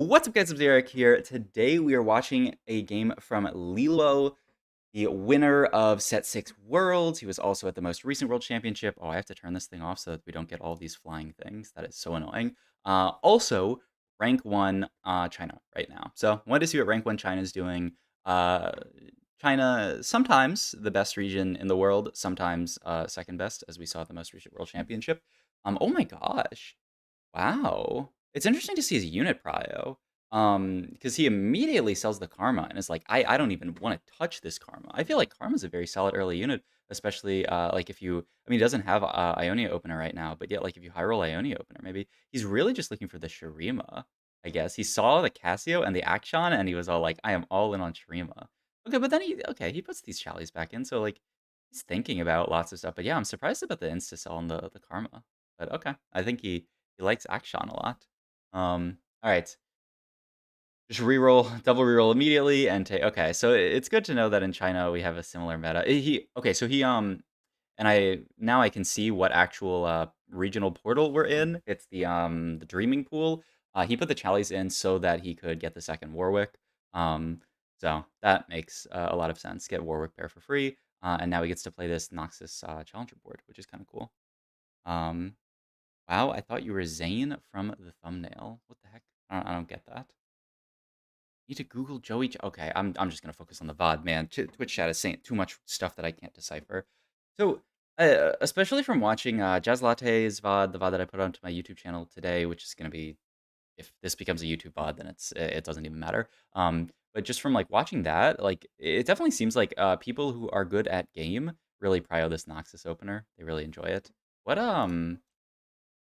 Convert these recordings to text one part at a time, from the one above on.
What's up, guys? It's Eric here. Today we are watching a game from Lilo, the winner of Set 6 Worlds. He was also at the most recent World Championship. Oh, I have to turn this thing off so that we don't get all these flying things. That is so annoying. Also, rank 1 China right now. So, wanted to see what rank 1 China is doing. Uh, China, sometimes the best region in the world, sometimes second best, as we saw at the most recent World Championship. Oh my gosh. Wow. It's interesting to see his unit prio. Because he immediately sells the Karma and is like, I don't even want to touch this Karma. I feel like Karma's a very solid early unit, especially like if you, I mean, he doesn't have Ionia opener right now, but yet like if you high roll Ionia opener, maybe he's really just looking for the Shurima, I guess. He saw the Cassio and the Akshan and he was all like, I am all in on Shurima. Okay, but then he puts these Challies back in, so like he's thinking about lots of stuff. But yeah, I'm surprised about the insta sell on the Karma. But okay, I think he likes Akshan a lot. All right. Just reroll, double reroll immediately, and take. Okay, so it's good to know that in China we have a similar meta. He okay, so he and I now I can see what actual regional portal we're in. It's the Dreaming Pool. He put the Challies in so that he could get the second Warwick. Um, so that makes a lot of sense. Get Warwick pair for free, and now he gets to play this Noxus Challenger board, which is kind of cool. Um, Wow, I thought you were Zane from the thumbnail. What the heck? I don't get that. Need to Google Joey. Okay, I'm just gonna focus on the VOD, man. Twitch chat is saying too much stuff that I can't decipher. So, especially from watching Jazz Latte's VOD, the VOD that I put onto my YouTube channel today, which is gonna be, if this becomes a YouTube VOD, then it doesn't even matter. But just from like watching that, like it definitely seems like people who are good at game really prio this Noxus opener. They really enjoy it. What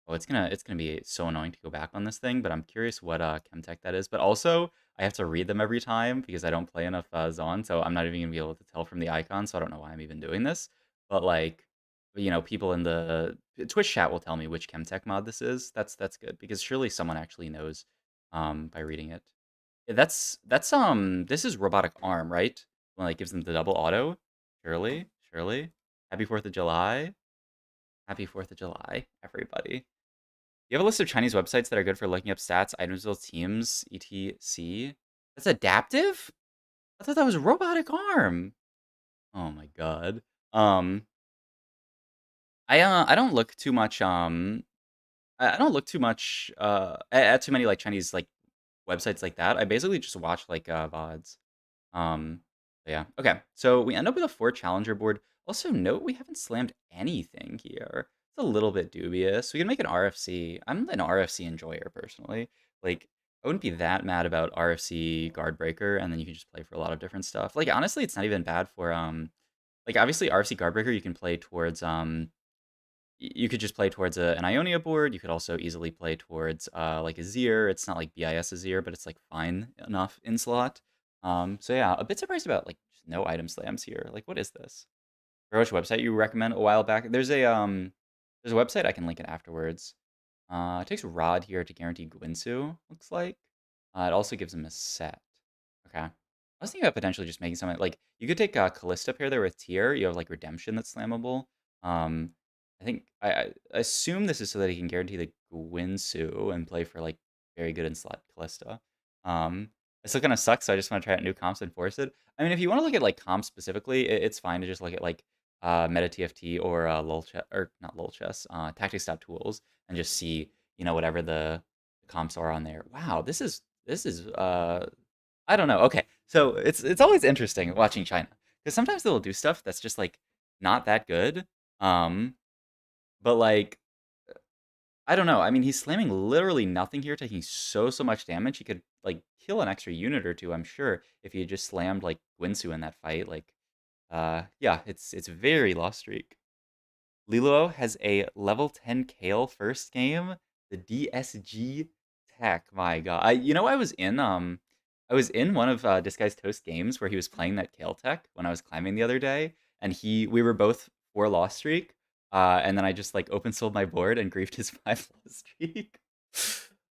Oh, it's gonna be so annoying to go back on this thing, but I'm curious what Chemtech that is. But also, I have to read them every time because I don't play enough Zon, so I'm not even gonna be able to tell from the icon. So I don't know why I'm even doing this. But like, people in the Twitch chat will tell me which Chemtech mod this is. That's good because surely someone actually knows by reading it. Yeah, this is robotic arm, right? When like gives them the double auto. Surely. Happy 4th of July. Happy 4th of July, everybody. You have a list of Chinese websites that are good for looking up stats, items, teams, etc. That's adaptive? I thought that was robotic arm. Oh my god. Um, I don't look too much I don't look too much at too many like Chinese like websites like that. I basically just watch like VODs. Um, yeah. Okay. So we end up with a 4 challenger board. Also note we haven't slammed anything here. It's a little bit dubious. We can make an RFC. I'm an RFC enjoyer personally. Like I wouldn't be that mad about RFC guard breaker, and then you can just play for a lot of different stuff. Like honestly, it's not even bad for like obviously RFC guard breaker you can play towards you could just play towards an Ionia board. You could also easily play towards like a Zir. It's not like BIS Zir, but it's like fine enough in slot. So yeah, a bit surprised about like just no item slams here. Like, what is this? Or which website you recommend a while back? There's a website I can link it afterwards. It takes Rod here to guarantee Gwinsu, looks like. It also gives him a set. Okay. I was thinking about potentially just making something like you could take Callista pair there with Tier. You have like Redemption that's slammable. Um, I think I assume this is so that he can guarantee the Gwinsu and play for like very good in slot Callista. Um, it still kind of sucks, so I just want to try out new comps and force it. I mean, if you want to look at like comps specifically, it's fine to just look at like Meta TFT or LOL chess or not LOL chess, tactics.tools and just see whatever the comps are on there. Wow, this is I don't know. Okay, so it's always interesting watching China because sometimes they'll do stuff that's just like not that good. Um, but like I don't know. I mean, he's slamming literally nothing here, taking so much damage. He could like kill an extra unit or two, I'm sure, if he had just slammed like Gwinsu in that fight. Like, yeah, it's very lost streak. Lilo has a level 10 Kale first game. The DSG tech. My god. I was in one of Disguised Toast games where he was playing that Kale tech when I was climbing the other day, and we were both 4 loss streak. And then I just like open sold my board and griefed his 5 loss streak.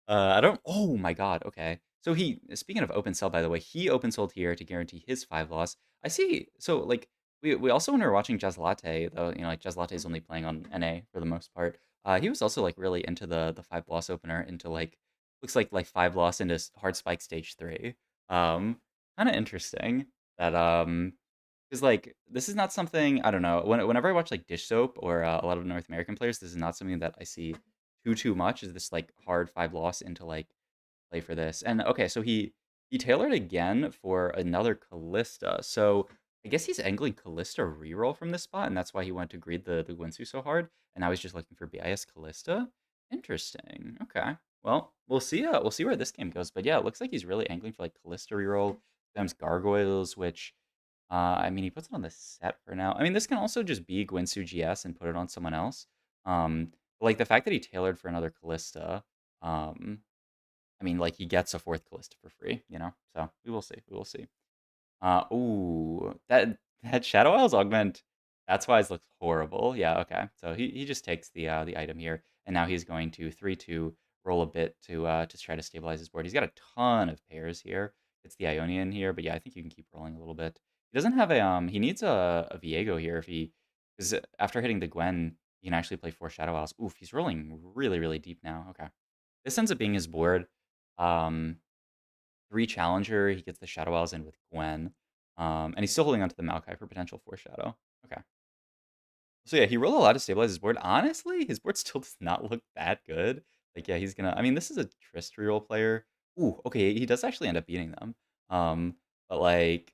I don't Oh my god, okay. So speaking of open sell, by the way, he open sold here to guarantee his 5 loss. I see. So like we also, when we were watching Jazz Latte, though, like Jazz Latte is only playing on NA for the most part. He was also like really into the 5 loss opener, into like looks like 5 loss into hard spike stage 3. Um, Kind of interesting that because like this is not something I don't know. Whenever I watch like Dish Soap or a lot of North American players, this is not something that I see too much. Is this like hard 5 loss into like play for this? And okay, so he tailored again for another Callista. So I guess he's angling Callista reroll from this spot, and that's why he went to greed the Guinsu so hard. And now he's just looking for BIS Callista. Interesting. Okay. Well, we'll see. We'll see where this game goes. But yeah, it looks like he's really angling for like Callista reroll, sometimes Gargoyles, which I mean, he puts it on the set for now. I mean, this can also just be Guinsu GS and put it on someone else. But, like the fact that he tailored for another Callista, um, I mean, like he gets a fourth Callista for free, you know. So we will see. We will see. Ooh, that Shadow Isles augment. That's why it looks horrible. Yeah, okay. So he just takes the item here, and now he's going to 3-2 roll a bit to try to stabilize his board. He's got a ton of pairs here. It's the Ionian here, but yeah, I think you can keep rolling a little bit. He doesn't have he needs a Viego here if he because after hitting the Gwen, he can actually play 4 Shadow Isles. Oof, he's rolling really deep now. Okay, this ends up being his board. Um, 3 Challenger, he gets the Shadow Isles in with Gwen. And he's still holding on to the Maokai for potential Foreshadow. Okay. So yeah, he rolled a lot to stabilize his board. Honestly, his board still does not look that good. Like, yeah, he's gonna. I mean, this is a Trist reroll player. Ooh, okay, he does actually end up beating them. Um, but like,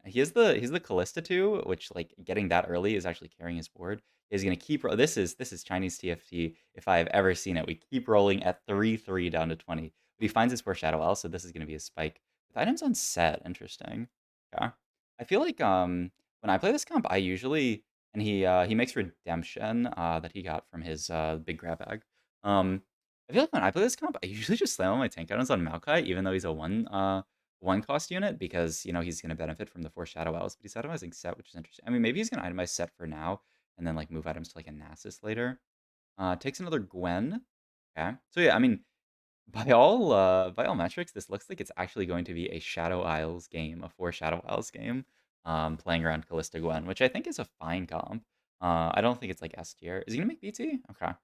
he's the Callista too, which like getting that early is actually carrying his board. He's gonna keep. This is Chinese TFT if I have ever seen it. We keep rolling at 3-3 down to 20. But he finds his Foreshadow L, so this is gonna be a spike with items on set. Interesting. Okay. I feel like when I play this comp, I usually and he makes redemption that he got from his big grab bag. Um, I feel like when I play this comp, I usually just slam all my tank items on Maokai, even though he's a one cost unit because he's gonna benefit from the 4 Shadow Owls, but he's itemizing set, which is interesting. I mean, maybe he's gonna itemize set for now and then like move items to like a Nasus later. Takes another Gwen. Okay, so yeah, I mean, by all metrics, this looks like it's actually going to be a Shadow Isles game, a 4 Shadow Isles game, playing around Callista Gwen, which I think is a fine comp. I don't think it's like S tier. Is he gonna make BT? Okay.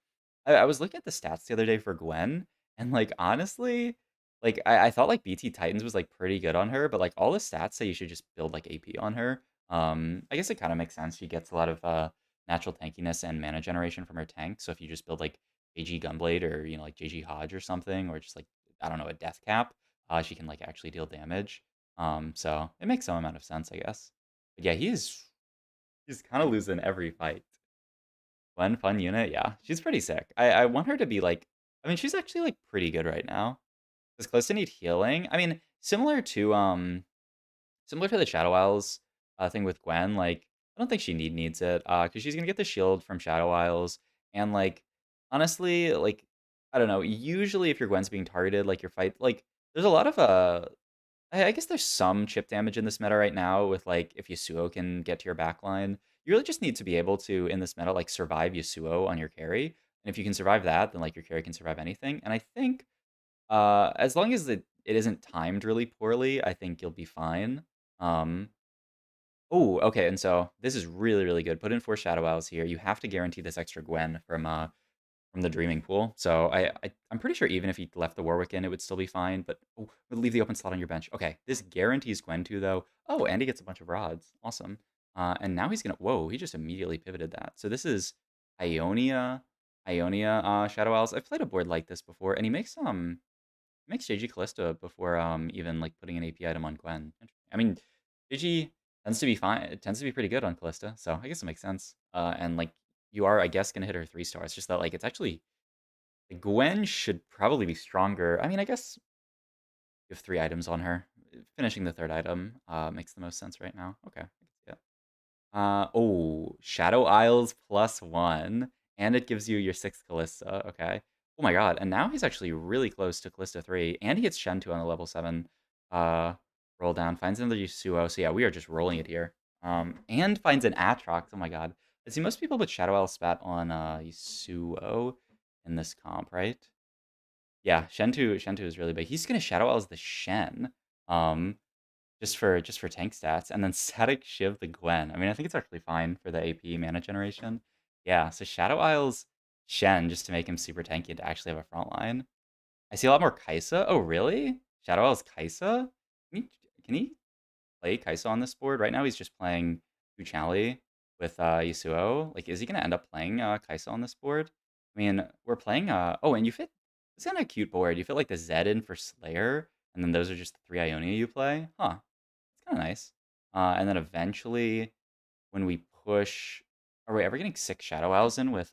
I was looking at the stats the other day for Gwen, and like honestly, like I thought like BT Titans was like pretty good on her, but like all the stats say you should just build like AP on her. I guess it kind of makes sense. She gets a lot of natural tankiness and mana generation from her tank. So if you just build like JG Gunblade or like JG Hodge or something, or just like I don't know a Death Cap, she can like actually deal damage. So it makes some amount of sense, I guess. But yeah, he's kind of losing every fight. One fun unit, yeah. She's pretty sick. I want her to be like I mean, she's actually like pretty good right now. Does Calista need healing? I mean, similar to the Shadow Isles thing with Gwen, like I don't think she needs it because she's gonna get the shield from Shadow Isles and like honestly, like I don't know. Usually, if your Gwen's being targeted, like your fight, like there's a lot of I guess there's some chip damage in this meta right now with like if Yasuo can get to your backline. You really just need to be able to in this meta like survive Yasuo on your carry. And if you can survive that, then like your carry can survive anything. And I think as long as it isn't timed really poorly, I think you'll be fine. Um oh, okay, and so this is really good. Put in 4 Shadow Owls here. You have to guarantee this extra Gwen from the Dreaming Pool. So I'm pretty sure even if he left the Warwick in, it would still be fine. But leave the open slot on your bench. Okay, this guarantees Gwen 2 though. Oh, and he gets a bunch of rods. Awesome. And now he's gonna. Whoa, he just immediately pivoted that. So this is Ionia, Ionia Shadow Owls. I've played a board like this before, and he makes JG Callista before even like putting an AP item on Gwen. I mean, JG tends to be fine. It tends to be pretty good on Callista, so I guess it makes sense. And like you are, I guess, gonna hit her 3 stars. It's just that like it's actually Gwen should probably be stronger. I mean, I guess you have 3 items on her. Finishing the third item makes the most sense right now. Okay, I can see it. Oh, Shadow Isles +1, and it gives you your 6th Callista. Okay. Oh my god, and now he's actually really close to Callista 3, and he gets Shen 2 on the level 7 uh, roll down. Finds another Yasuo, so yeah, we are just rolling it here. And finds an Atrox. Oh my god. I see most people put Shadow Isles spat on Yasuo in this comp, right? Yeah, Shen 2 is really big. He's gonna Shadow Isles the Shen. Um, just for tank stats, and then Static Shiv the Gwen. I mean, I think it's actually fine for the AP mana generation. Yeah, so Shadow Isles Shen just to make him super tanky and to actually have a front line. I see a lot more Kaisa. Oh, really? Shadow Isle's Kaisa? Can he, can he play Kaisa on this board? Right now he's just playing Uchali with Yasuo. Like, is he gonna end up playing Kaisa on this board? I mean, we're playing oh, and you fit it's kind of a cute board. You fit like the Zed in for Slayer, and then those are just the three Ionia you play. Huh. It's kind of nice. And then eventually when we push are we ever getting six Shadow Owls in with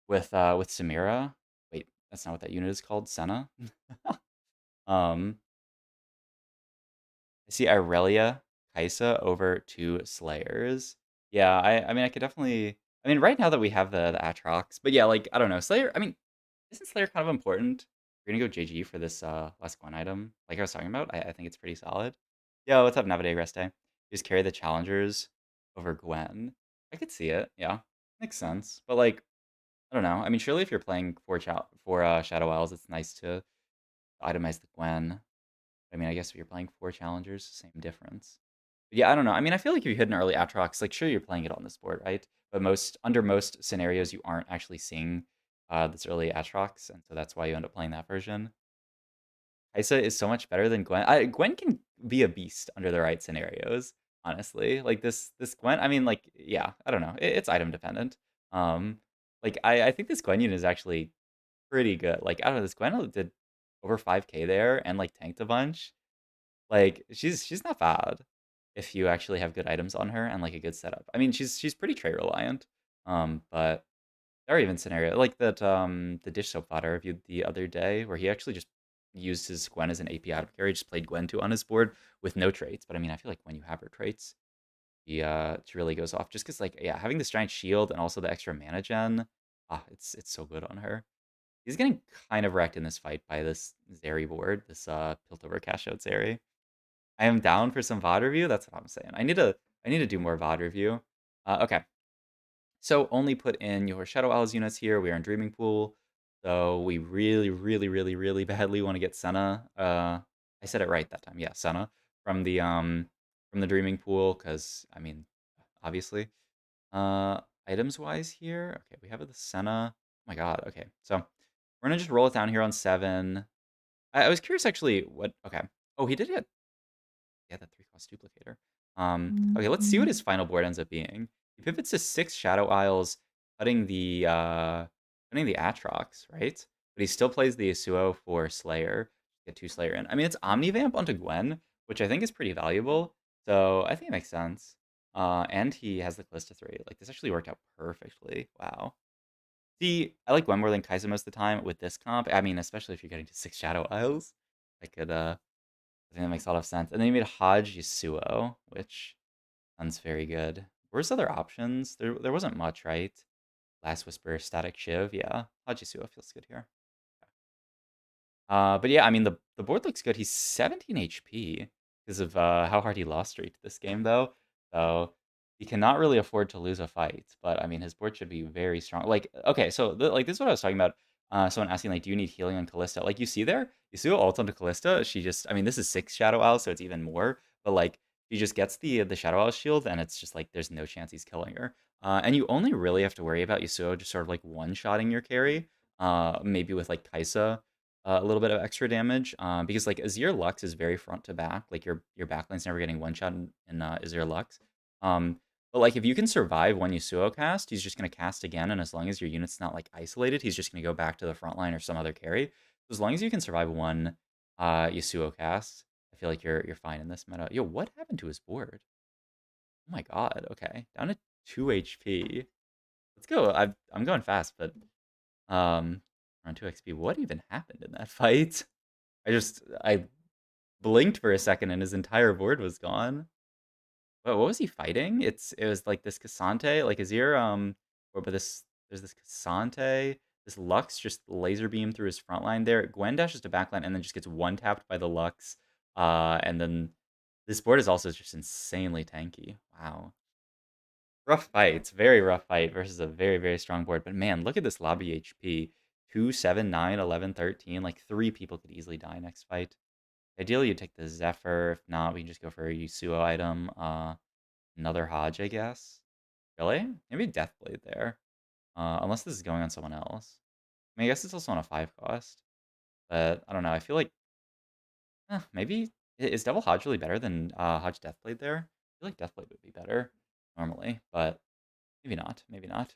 Samira? Wait, that's not what that unit is called, Senna. um I see Irelia, Kaisa over two Slayers. Yeah, I mean I could definitely I mean right now that we have the Atrox, but yeah, like I don't know, Slayer, I mean, isn't Slayer kind of important? We're gonna go JG for this last Gwen item. Like I was talking about, I think it's pretty solid. Yo, what's up, Navide Reste? Just carry the challengers over Gwen. I could see it, yeah. Makes sense. But like, I don't know. I mean, surely if you're playing for Shadow Isles, it's nice to itemize the Gwen. I mean, I guess if you're playing four challengers, same difference. But yeah, I don't know. I mean, I feel like if you hit an early Atrox, like sure you're playing it on this board, right? But under most scenarios, you aren't actually seeing this early Atrox, and so that's why you end up playing that version. Kaisa is so much better than Gwen. Gwen can be a beast under the right scenarios, honestly. Like this Gwen, I mean, like yeah, I don't know. It's item dependent. Um, like I think this Gwen unit is actually pretty good. Like I don't know, this Gwen did over 5K there and like tanked a bunch. Like, she's not bad if you actually have good items on her and, like, a good setup. I mean, she's pretty trait reliant, but there are even scenario like that, the dish soap bot I reviewed the other day where he actually just used his Gwen as an AP item carry, just played Gwen 2 on his board with no traits, but I mean, I feel like when you have her traits, she really goes off just because like, yeah, having this giant shield and also the extra mana gen, it's so good on her. He's getting kind of wrecked in this fight by this Zeri board, this, Piltover cash out Zeri. I am down for some VOD review. That's what I'm saying. I need to do more VOD review. Okay. So only put in your Shadow Owls units here. We are in Dreaming Pool. So we really, really, really, really badly want to get Senna. I said it right that time. Yeah, Senna from the Dreaming Pool, because I mean, obviously. Items wise here. Okay, we have the Senna. Oh my god, okay. So we're gonna just roll it down here on 7. I was curious actually what okay. Oh, he did get yeah, that 3-cost duplicator. Okay, let's see what his final board ends up being. He pivots to 6 Shadow Isles, cutting the Atrox, right? But he still plays the Yasuo for Slayer. Get 2 Slayer in. I mean, it's Omnivamp onto Gwen, which I think is pretty valuable. So I think it makes sense. And he has the Callista 3. Like, this actually worked out perfectly. Wow. See, I like Gwen more than Kai'Sa most of the time with this comp. I mean, especially if you're getting to 6 Shadow Isles. I think that makes a lot of sense. And then you made Hodge Yasuo, which sounds very good. Where's other options? There wasn't much, right? Last Whisper, Static Shiv, yeah. Hodge Yasuo feels good here. But yeah, I mean the board looks good. He's 17 HP because of how hard he lost streaked this game though. So he cannot really afford to lose a fight. But I mean his board should be very strong. Like okay, so like this is what I was talking about. Someone asking like, do you need healing on Callista? Like you see there, you see ult onto Callista. She just, I mean, this is 6 Shadow Owls, so it's even more. But like she just gets the Shadow Owl shield, and it's just like there's no chance he's killing her. And you only really have to worry about Yasuo just sort of like one-shotting your carry. Maybe with like Kaisa a little bit of extra damage because like Azir Lux is very front to back. Like your backline's never getting one shot in Azir Lux. But like if you can survive one Yasuo cast, he's just gonna cast again, and as long as your unit's not like isolated, he's just gonna go back to the front line or some other carry. So as long as you can survive one Yasuo cast, I feel like you're fine in this meta. Yo, what happened to his board? Oh my god. Okay, down to 2 HP. Let's go. I'm going fast, but around 2 XP. What even happened in that fight? I blinked for a second and his entire board was gone. What was he fighting? It was like this Cassante, like Azir, or but there's this Cassante, this Lux just laser beam through his front line there. Gwen dashes to backline and then just gets one tapped by the Lux. And then this board is also just insanely tanky. Wow. Rough fight. It's very rough fight versus a very, very strong board. But man, look at this lobby HP. 2, 7, 9, 11, 13. Like 3 people could easily die next fight. Ideally, you take the Zephyr. If not, we can just go for a Yasuo item. Another Hodge, I guess. Really? Maybe Deathblade there. Unless this is going on someone else. I mean, I guess it's also on a 5 cost, but I don't know. I feel like maybe is Devil Hodge really better than Hodge Deathblade there? I feel like Deathblade would be better normally, but maybe not. Maybe not.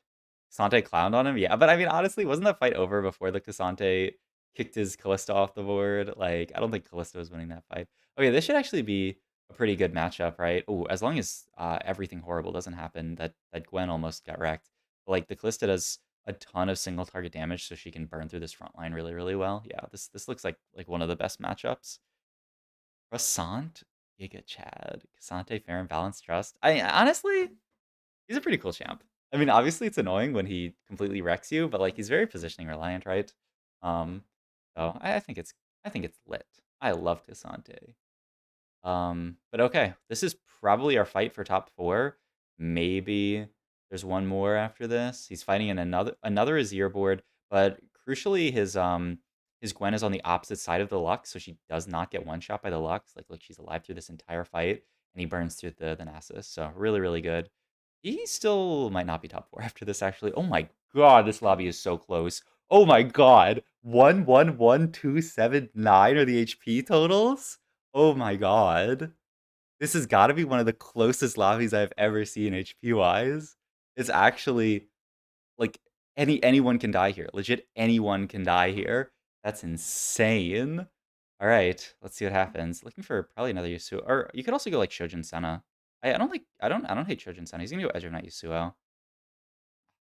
Kasante clowned on him, yeah. But I mean, honestly, wasn't that fight over before the Kasante kicked his Callisto off the board? Like, I don't think Callisto was winning that fight. Okay, this should actually be a pretty good matchup, right? Oh, as long as everything horrible doesn't happen, that Gwen almost got wrecked. But, like the Callisto does a ton of single target damage, so she can burn through this front line really, really well. Yeah, this looks like one of the best matchups. Croissant, Giga Chad, Kasante, Fair and Balanced Trust. I honestly, he's a pretty cool champ. I mean, obviously it's annoying when he completely wrecks you, but like he's very positioning reliant, right? Um, so I think it's lit. I love Kasante. But okay, this is probably our fight for top 4. Maybe there's one more after this. He's fighting in another Azir board, but crucially his Gwen is on the opposite side of the Lux, so she does not get one shot by the Lux. Like look, she's alive through this entire fight, and he burns through the Nasus. So really, really good. He still might not be top 4 after this, actually. Oh my god, this lobby is so close. Oh my god. 111279 are the HP totals? Oh my god. This has got to be one of the closest lobbies I've ever seen HP wise. It's actually like anyone can die here. Legit anyone can die here. That's insane. All right, let's see what happens. Looking for probably another Yasuo, or you could also go like Shojin Senna. I don't hate Shojin Senna. He's gonna go Edge of Night Yasuo.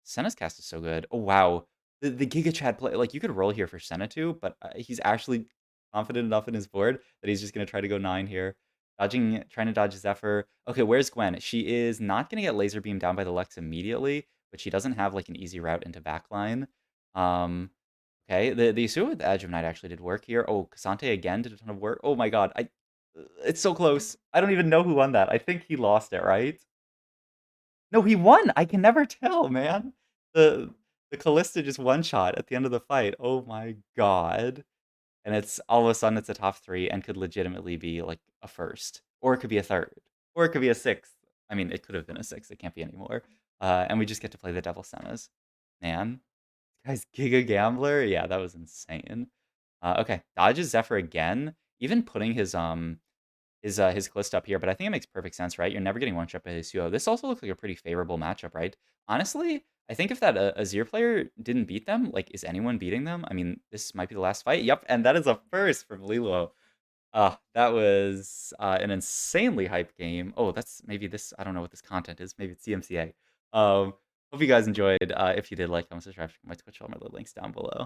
Senna's cast is so good. Oh wow, the Giga Chad play, like you could roll here for Senna too, but he's actually confident enough in his board that he's just gonna try to go 9 here. Trying to dodge Zephyr. Okay, where's Gwen? She is not gonna get laser beam down by the Lex immediately, but she doesn't have like an easy route into backline. Um, okay, the Yasuo with the Edge of Night actually did work here. Oh, Kasante again did a ton of work. Oh my god, it's so close. I don't even know who won that. I think he lost it, right? No, he won! I can never tell, man. The the Kalista just one-shot at the end of the fight. Oh my god. And it's all of a sudden it's a top 3 and could legitimately be like a first. Or it could be a third. Or it could be a sixth. I mean, it could have been a sixth. It can't be anymore. And we just get to play the Devil Sennas. Man. Guys, Giga Gambler? Yeah, that was insane. Okay, dodges Zephyr again. Even putting his list up here, but I think it makes perfect sense, right? You're never getting one shot by Yasuo. This also looks like a pretty favorable matchup, right? Honestly, I think if that Azir player didn't beat them, like, is anyone beating them? I mean, this might be the last fight. Yep, and that is a first from Lilo. That was an insanely hyped game. Oh, that's maybe this. I don't know what this content is. Maybe it's CMCA. Hope you guys enjoyed. If you did, like, comment, subscribe, check my Twitch, all my little links down below.